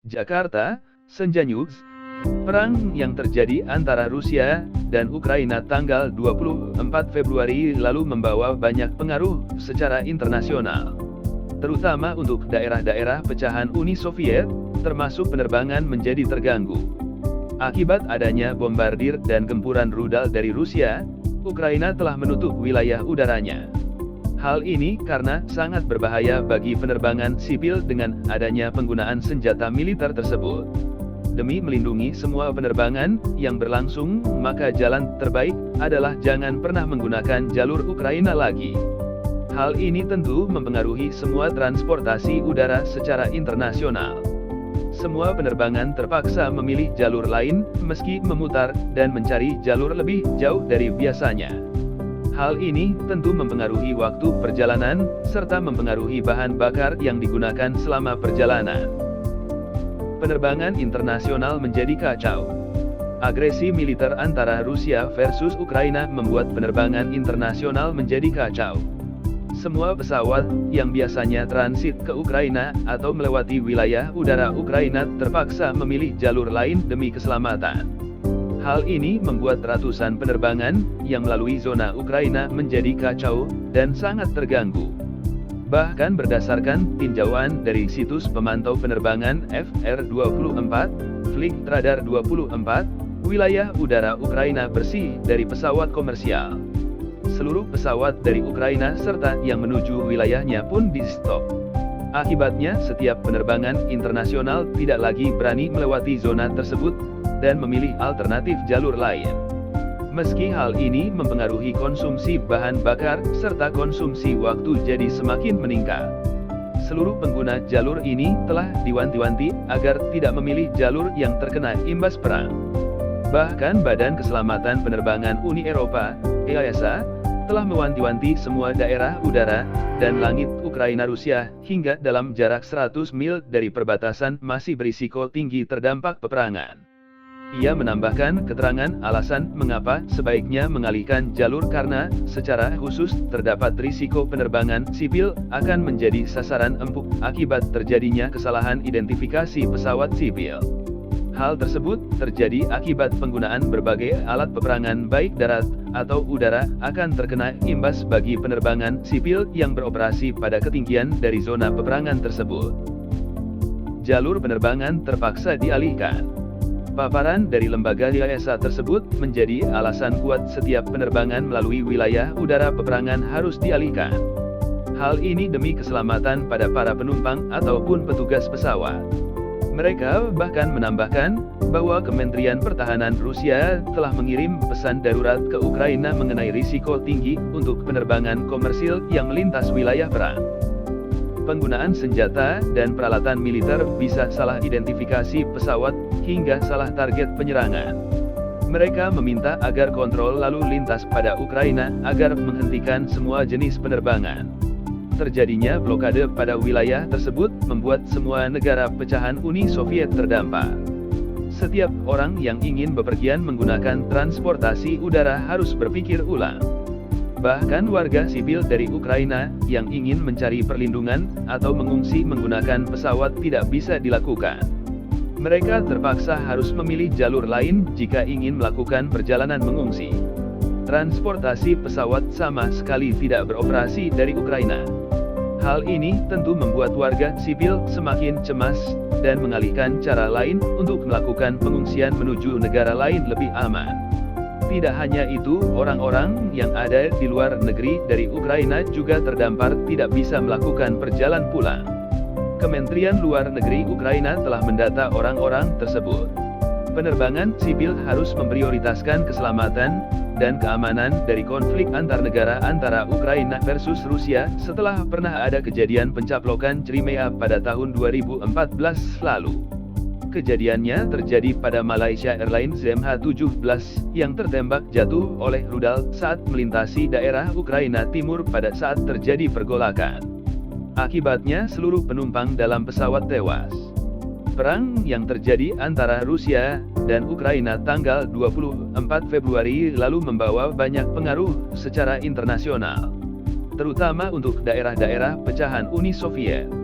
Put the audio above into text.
Jakarta, Senja News. Perang yang terjadi antara Rusia dan Ukraina tanggal 24 Februari lalu membawa banyak pengaruh secara internasional, terutama untuk daerah-daerah pecahan Uni Soviet, termasuk penerbangan menjadi terganggu. Akibat adanya bombardir dan gempuran rudal dari Rusia, Ukraina telah menutup wilayah udaranya. Hal ini karena sangat berbahaya bagi penerbangan sipil dengan adanya penggunaan senjata militer tersebut. Demi melindungi semua penerbangan yang berlangsung, maka jalan terbaik adalah jangan pernah menggunakan jalur Ukraina lagi. Hal ini tentu mempengaruhi semua transportasi udara secara internasional. Semua penerbangan terpaksa memilih jalur lain, meski memutar dan mencari jalur lebih jauh dari biasanya. Hal ini tentu mempengaruhi waktu perjalanan, serta mempengaruhi bahan bakar yang digunakan selama perjalanan. Penerbangan internasional menjadi kacau. Agresi militer antara Rusia versus Ukraina membuat penerbangan internasional menjadi kacau. Semua pesawat yang biasanya transit ke Ukraina atau melewati wilayah udara Ukraina terpaksa memilih jalur lain demi keselamatan. Hal ini membuat ratusan penerbangan yang melalui zona Ukraina menjadi kacau dan sangat terganggu. Bahkan berdasarkan tinjauan dari situs pemantau penerbangan FR24, Flight Radar 24, wilayah udara Ukraina bersih dari pesawat komersial. Seluruh pesawat dari Ukraina serta yang menuju wilayahnya pun di-stop. Akibatnya setiap penerbangan internasional tidak lagi berani melewati zona tersebut dan memilih alternatif jalur lain. Meski hal ini mempengaruhi konsumsi bahan bakar serta konsumsi waktu jadi semakin meningkat. Seluruh pengguna jalur ini telah diwanti-wanti agar tidak memilih jalur yang terkena imbas perang. Bahkan Badan Keselamatan Penerbangan Uni Eropa, EASA, telah mewanti-wanti semua daerah udara dan langit Ukraina Rusia hingga dalam jarak 100 mil dari perbatasan masih berisiko tinggi terdampak peperangan. Ia menambahkan keterangan alasan mengapa sebaiknya mengalihkan jalur karena, secara khusus, terdapat risiko penerbangan sipil akan menjadi sasaran empuk akibat terjadinya kesalahan identifikasi pesawat sipil. Hal tersebut terjadi akibat penggunaan berbagai alat peperangan baik darat atau udara akan terkena imbas bagi penerbangan sipil yang beroperasi pada ketinggian dari zona peperangan tersebut. Jalur penerbangan terpaksa dialihkan. Paparan dari lembaga EASA tersebut menjadi alasan kuat setiap penerbangan melalui wilayah udara peperangan harus dialihkan. Hal ini demi keselamatan pada para penumpang ataupun petugas pesawat. Mereka bahkan menambahkan bahwa Kementerian Pertahanan Rusia telah mengirim pesan darurat ke Ukraina mengenai risiko tinggi untuk penerbangan komersil yang melintas wilayah perang. Penggunaan senjata dan peralatan militer bisa salah identifikasi pesawat hingga salah target penyerangan. Mereka meminta agar kontrol lalu lintas pada Ukraina agar menghentikan semua jenis penerbangan. Terjadinya blokade pada wilayah tersebut membuat semua negara pecahan Uni Soviet terdampak. Setiap orang yang ingin bepergian menggunakan transportasi udara harus berpikir ulang. Bahkan warga sipil dari Ukraina yang ingin mencari perlindungan atau mengungsi menggunakan pesawat tidak bisa dilakukan. Mereka terpaksa harus memilih jalur lain jika ingin melakukan perjalanan mengungsi. Transportasi pesawat sama sekali tidak beroperasi dari Ukraina. Hal ini tentu membuat warga sipil semakin cemas dan mengalihkan cara lain untuk melakukan pengungsian menuju negara lain lebih aman. Tidak hanya itu, orang-orang yang ada di luar negeri dari Ukraina juga terdampar tidak bisa melakukan perjalanan pulang. Kementerian Luar Negeri Ukraina telah mendata orang-orang tersebut. Penerbangan sipil harus memprioritaskan keselamatan dan keamanan dari konflik antar negara antara Ukraina versus Rusia setelah pernah ada kejadian pencaplokan Crimea pada tahun 2014 lalu. Kejadiannya terjadi pada Malaysia Airlines MH17 yang tertembak jatuh oleh rudal saat melintasi daerah Ukraina Timur pada saat terjadi pergolakan. Akibatnya seluruh penumpang dalam pesawat tewas. Perang yang terjadi antara Rusia dan Ukraina tanggal 24 Februari lalu membawa banyak pengaruh secara internasional, terutama untuk daerah-daerah pecahan Uni Soviet.